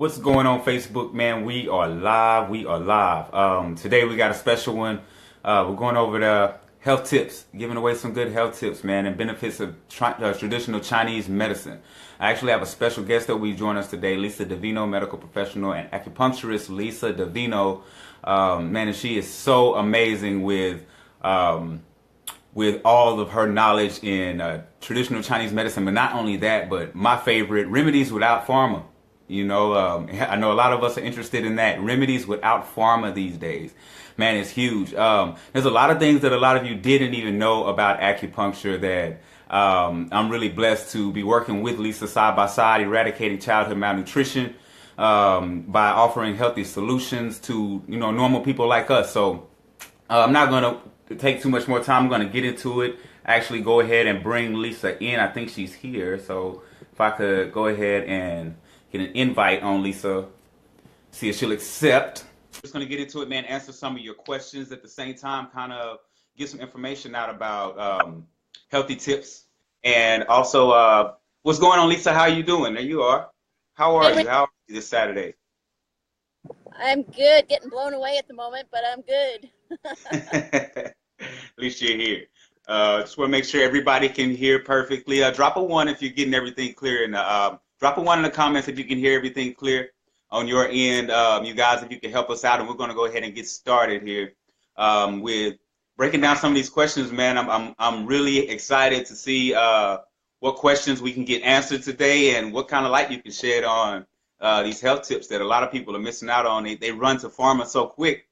What's going on Facebook, man? We are live. We are live. Today we got a special one. We're going over the health tips, giving away some good health tips, man, and benefits of traditional Chinese medicine. I actually have a special guest that will join us today, Lisa Davino, medical professional and acupuncturist Lisa Davino. Man, and she is so amazing with all of her knowledge in traditional Chinese medicine, but not only that, but my favorite, remedies without pharma. I know a lot of us are interested in that. Remedies without pharma these days. Man, it's huge. There's a lot of things that a lot of you didn't even know about acupuncture that I'm really blessed to be working with Lisa side by side, eradicating childhood malnutrition by offering healthy solutions to, normal people like us. So I'm not going to take too much more time. I'm going to get into it. Actually go ahead and bring Lisa in. I think she's here. So if I could go ahead and get an invite on Lisa, see if she'll accept. Just going to get into it, man, answer some of your questions at the same time, kind of get some information out about healthy tips. And also, what's going on, Lisa? How are you doing? There you are. How are you? How are you this Saturday? I'm good, getting blown away at the moment, but I'm good. At least you're here. Just want to make sure everybody can hear perfectly. Drop a one if you're getting everything clear, and drop a one in the comments if you can hear everything clear on your end. You guys, if you can help us out, and we're going to go ahead and get started here with breaking down some of these questions, man. I'm really excited to see what questions we can get answered today, and what kind of light you can shed on these health tips that a lot of people are missing out on. They run to pharma so quick,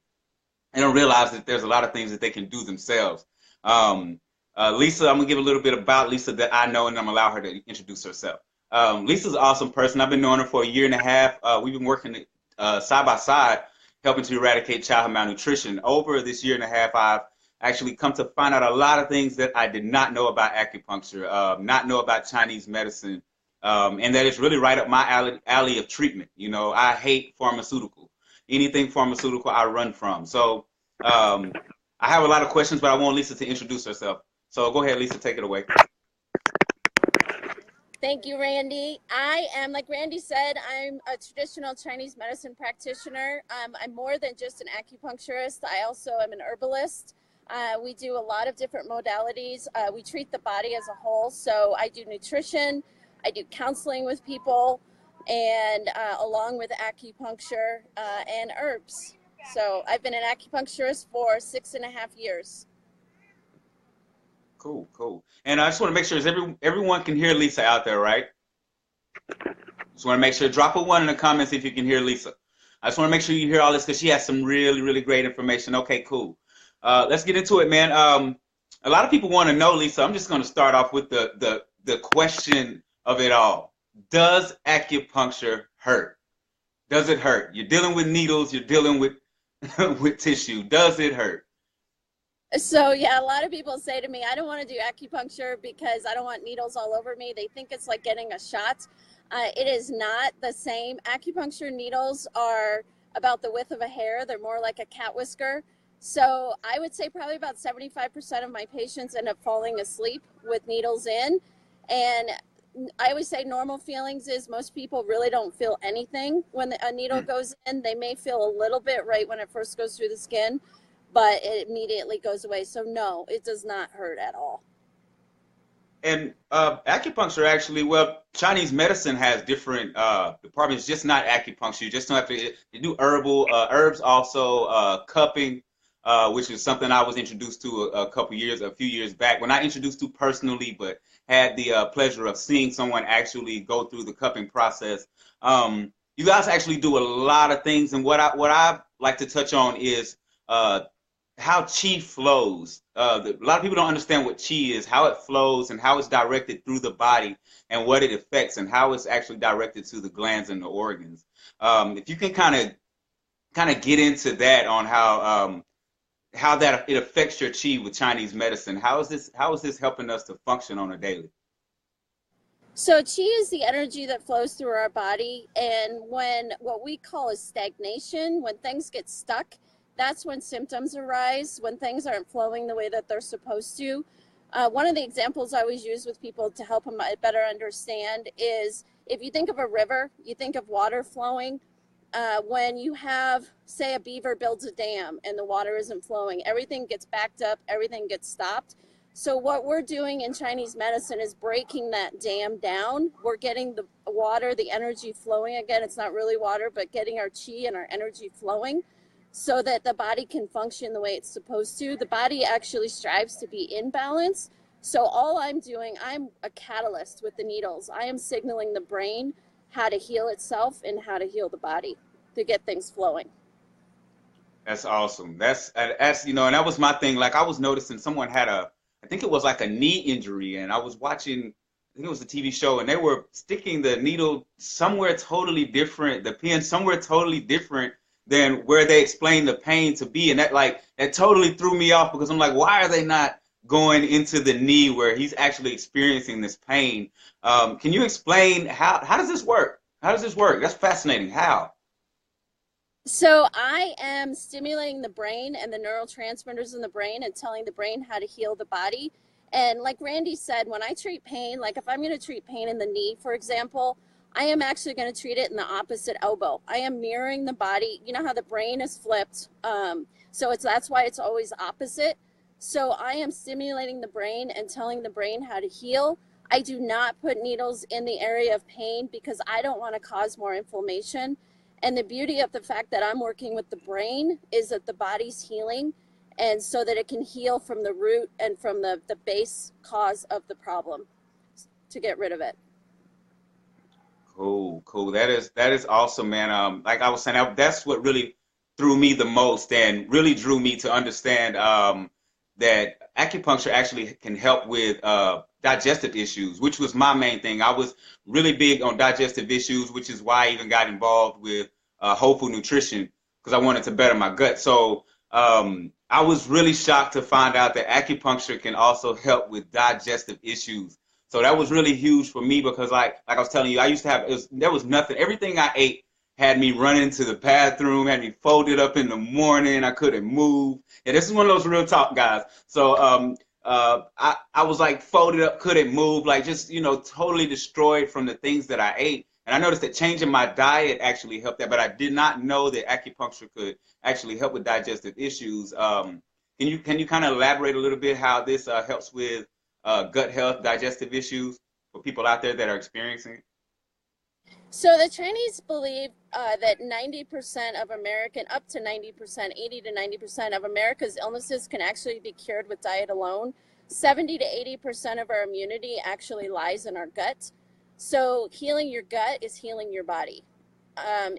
they don't realize that there's a lot of things that they can do themselves. Lisa, I'm gonna give a little bit about Lisa that I know, and I'm gonna allow her to introduce herself. Lisa's an awesome person. I've been knowing her for a year and a half. We've been working side by side, helping to eradicate childhood malnutrition. Over this year and a half, I've actually come to find out a lot of things that I did not know about acupuncture, not know about Chinese medicine, and that it's really right up my alley of treatment. I hate pharmaceutical. Anything pharmaceutical, I run from. So I have a lot of questions, but I want Lisa to introduce herself. So go ahead, Lisa, take it away. Thank you, Randy. I am, like Randy said, I'm a traditional Chinese medicine practitioner. I'm more than just an acupuncturist. I also am an herbalist. We do a lot of different modalities. We treat the body as a whole. So I do nutrition, I do counseling with people, and along with acupuncture and herbs. So I've been an acupuncturist for 6.5 years. Cool, cool. And I just want to make sure everyone can hear Lisa out there, right? Just want to make sure, drop a one in the comments if you can hear Lisa. I just want to make sure you hear all this because she has some really, really great information. Okay, cool. Let's get into it, man. A lot of people want to know, Lisa. I'm just going to start off with the question of it all. Does acupuncture hurt? Does it hurt? You're dealing with needles. You're dealing with with tissue. Does it hurt? So yeah, a lot of people say to me, I don't want to do acupuncture because I don't want needles all over me. They think it's like getting a shot. It is not the same. Acupuncture needles are about the width of a hair. They're more like a cat whisker. So I would say probably about 75% of my patients end up falling asleep with needles in. And I always say normal feelings is most people really don't feel anything when a needle goes in. They may feel a little bit right when it first goes through the skin, but it immediately goes away. So no, it does not hurt at all. And acupuncture actually, well, Chinese medicine has different departments, just not acupuncture. You just don't have to you do herbs also, cupping, which is something I was introduced to a few years back. When I introduced to personally, but had the pleasure of seeing someone actually go through the cupping process. You guys actually do a lot of things, and what I like to touch on is how qi flows. A lot of people don't understand what qi is, how it flows, and how it's directed through the body, and what it affects, and how it's actually directed to the glands and the organs. If you can kind of get into that on how that it affects your qi with Chinese medicine. How is this helping us to function on a daily? So qi is the energy that flows through our body, and when what we call is stagnation, when things get stuck, that's when symptoms arise, when things aren't flowing the way that they're supposed to. One of the examples I always use with people to help them better understand is if you think of a river, you think of water flowing. When you have, say, a beaver builds a dam and the water isn't flowing, everything gets backed up, everything gets stopped. So what we're doing in Chinese medicine is breaking that dam down. We're getting the water, the energy flowing again. It's not really water, but getting our chi and our energy flowing so that the body can function the way it's supposed to. The body actually strives to be in balance. So all I'm doing, I'm a catalyst with the needles. I am signaling the brain how to heal itself and how to heal the body to get things flowing. That's awesome. That's and that was my thing. Like I was noticing someone had I think it was like a knee injury, and I was watching, I think it was a TV show, and they were sticking the needle somewhere totally different, the pin somewhere totally different than where they explained the pain to be, and that totally threw me off because I'm like, why are they not going into the knee where he's actually experiencing this pain? Can you explain how does this work? How does this work? That's fascinating. How? So I am stimulating the brain and the neurotransmitters in the brain and telling the brain how to heal the body. And like Randy said, when I treat pain, like if I'm going to treat pain in the knee, for example, I am actually going to treat it in the opposite elbow. I am mirroring the body. You know how the brain is flipped. So that's why it's always opposite. So I am stimulating the brain and telling the brain how to heal. I do not put needles in the area of pain because I don't want to cause more inflammation. And the beauty of the fact that I'm working with the brain is that the body's healing, and so that it can heal from the root and from the base cause of the problem to get rid of it. Cool, cool. That is awesome, man. Like I was saying, that's what really threw me the most and really drew me to understand that acupuncture actually can help with digestive issues, which was my main thing. I was really big on digestive issues, which is why I even got involved with whole food nutrition because I wanted to better my gut. So I was really shocked to find out that acupuncture can also help with digestive issues. So that was really huge for me because like I was telling you, I used to have, there was nothing. Everything I ate had me running to the bathroom, had me folded up in the morning. I couldn't move. And this is one of those real talk guys. So I was like folded up, couldn't move, like just, totally destroyed from the things that I ate. And I noticed that changing my diet actually helped that, but I did not know that acupuncture could actually help with digestive issues. Can you kind of elaborate a little bit how this helps with gut health, digestive issues for people out there that are experiencing it? So the Chinese believe that 90% of American, up to 90%, 80 to 90% of America's illnesses can actually be cured with diet alone. 70 to 80% of our immunity actually lies in our gut. So healing your gut is healing your body.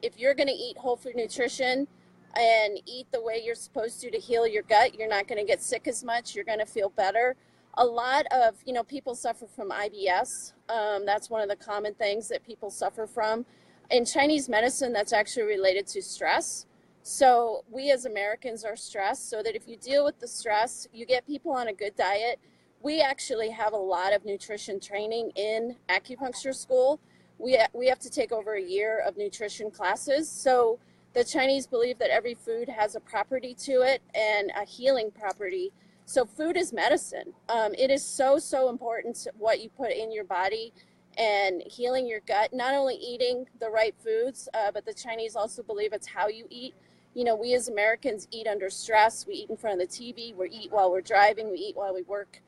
If you're going to eat whole food nutrition and eat the way you're supposed to heal your gut, you're not going to get sick as much. You're going to feel better. A lot of, people suffer from IBS. That's one of the common things that people suffer from. In Chinese medicine, that's actually related to stress. So we as Americans are stressed, so that if you deal with the stress, you get people on a good diet. We actually have a lot of nutrition training in acupuncture school. We have to take over a year of nutrition classes. So the Chinese believe that every food has a property to it and a healing property. So food is medicine. It is so, so important what you put in your body and healing your gut, not only eating the right foods, but the Chinese also believe it's how you eat. We as Americans eat under stress. We eat in front of the TV. We eat while we're driving. We eat while we work.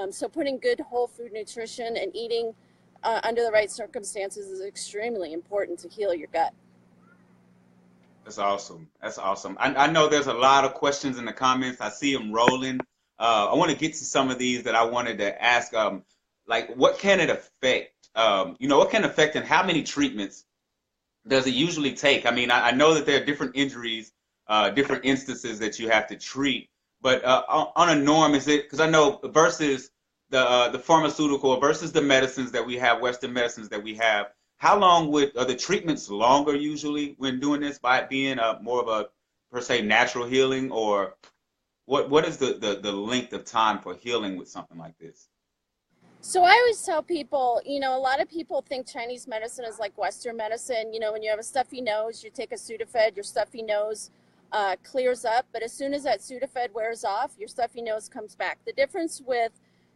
So putting good whole food nutrition and eating under the right circumstances is extremely important to heal your gut. That's awesome. That's awesome. I know there's a lot of questions in the comments. I see them rolling. I want to get to some of these that I wanted to ask. Like, what can it affect? What can affect and how many treatments does it usually take? I mean, I know that there are different injuries, different instances that you have to treat, but on a norm, is it, because I know versus the pharmaceutical versus the medicines that we have, Western medicines that we have, how long are the treatments longer usually when doing this by it being more of a per se natural healing, or what is the length of time for healing with something like this? So I always tell people, a lot of people think Chinese medicine is like Western medicine. When you have a stuffy nose, you take a Sudafed, your stuffy nose clears up. But as soon as that Sudafed wears off, your stuffy nose comes back. The difference with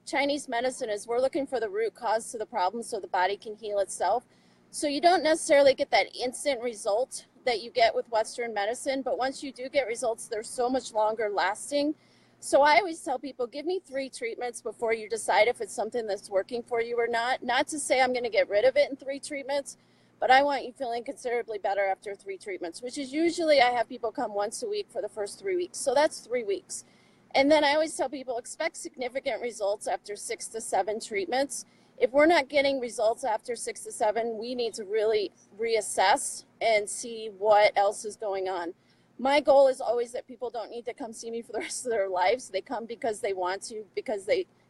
Chinese medicine is we're looking for the root cause to the problem so the body can heal itself. So you don't necessarily get that instant result that you get with Western medicine, but once you do get results, they're so much longer lasting. So I always tell people, give me 3 treatments before you decide if it's something that's working for you or not. Not to say I'm going to get rid of it in 3 treatments, but I want you feeling considerably better after 3 treatments, which is usually I have people come once a week for the first 3 weeks. So that's 3 weeks. And then I always tell people, expect significant results after 6 to 7 treatments. If we're not getting results after 6 to 7, we need to really reassess and see what else is going on. My goal is always that people don't need to come see me for the rest of their lives. They come because they want to,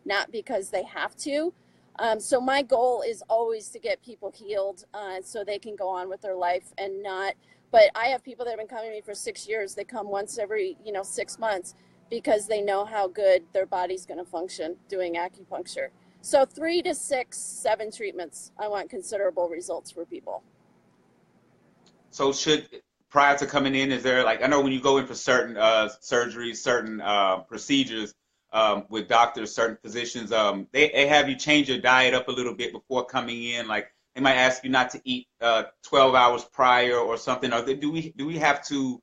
not because they have to. So my goal is always to get people healed so they can go on with their life and not. But I have people that have been coming to me for 6 years. They come once every 6 months because they know how good their body's going to function doing acupuncture. So 3 to 6, 7 treatments, I want considerable results for people. So prior to coming in, is there, like, I know when you go in for certain surgeries, certain procedures with doctors, certain physicians, they have you change your diet up a little bit before coming in. Like they might ask you not to eat 12 hours prior or something. Or do we have to?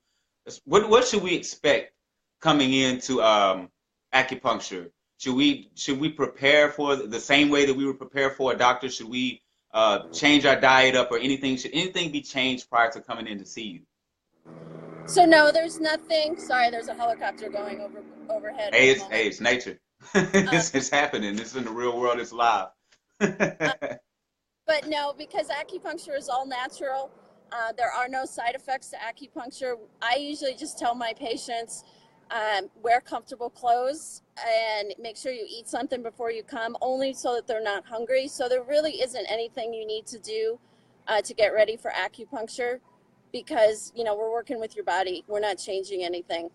What should we expect coming into acupuncture? Should we prepare for the same way that we would prepare for a doctor? Should we change our diet up or anything? Should anything be changed prior to coming in to see you? So no, there's nothing. Sorry, there's a helicopter going overhead Hey, at the it's moment. it's nature. Um, It's happening. It's in the real world. It's live. uh, but no, because acupuncture is all natural. There are no side effects to acupuncture. I usually just tell my patients, wear comfortable clothes and make sure you eat something before you come, only so that they're not hungry. So there really isn't anything you need to do to get ready for acupuncture because, we're working with your body. We're not changing anything.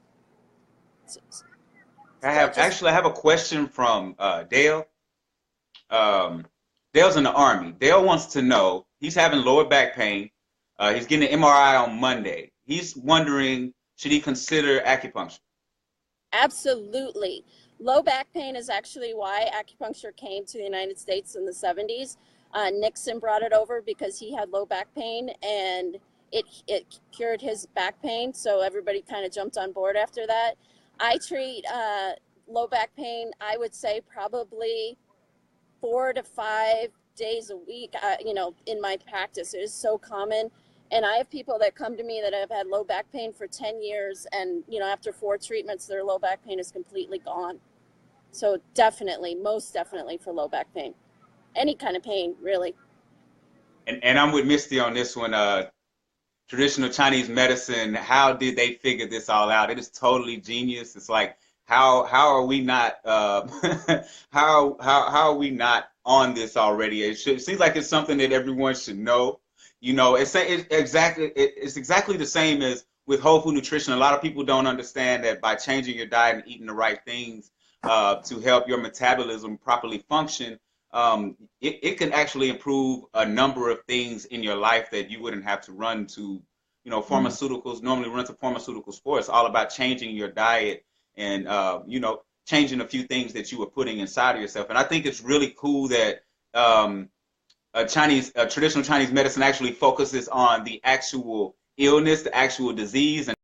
So, so just I have a question from Dale. Um, Dale's in the Army. Dale wants to know, he's having lower back pain. He's getting an MRI on Monday. He's wondering, should he consider acupuncture? absolutely. Low back pain is actually why acupuncture came to the United States in the 70s. Nixon brought it over because he had low back pain and it cured his back pain. So everybody kind of jumped on board after that. I treat low back pain, I would say probably 4 to 5 days a week, in my practice. It is so common. And I have people that come to me that have had low back pain for 10 years. And, after 4 treatments, their low back pain is completely gone. So definitely, most definitely for low back pain. Any kind of pain, really. And I'm with Misty on this one. Traditional Chinese medicine, how did they figure this all out? It is totally genius. It's like how are we not how are we not on this already? It seems like it's something that everyone should know. It's exactly the same as with whole food nutrition. A lot of people don't understand that by changing your diet and eating the right things to help your metabolism properly function, it can actually improve a number of things in your life that you wouldn't have to run to, pharmaceuticals, normally run to pharmaceuticals for. It's all about changing your diet and, changing a few things that you were putting inside of yourself. And I think it's really cool that traditional Chinese medicine actually focuses on the actual illness, the actual disease, and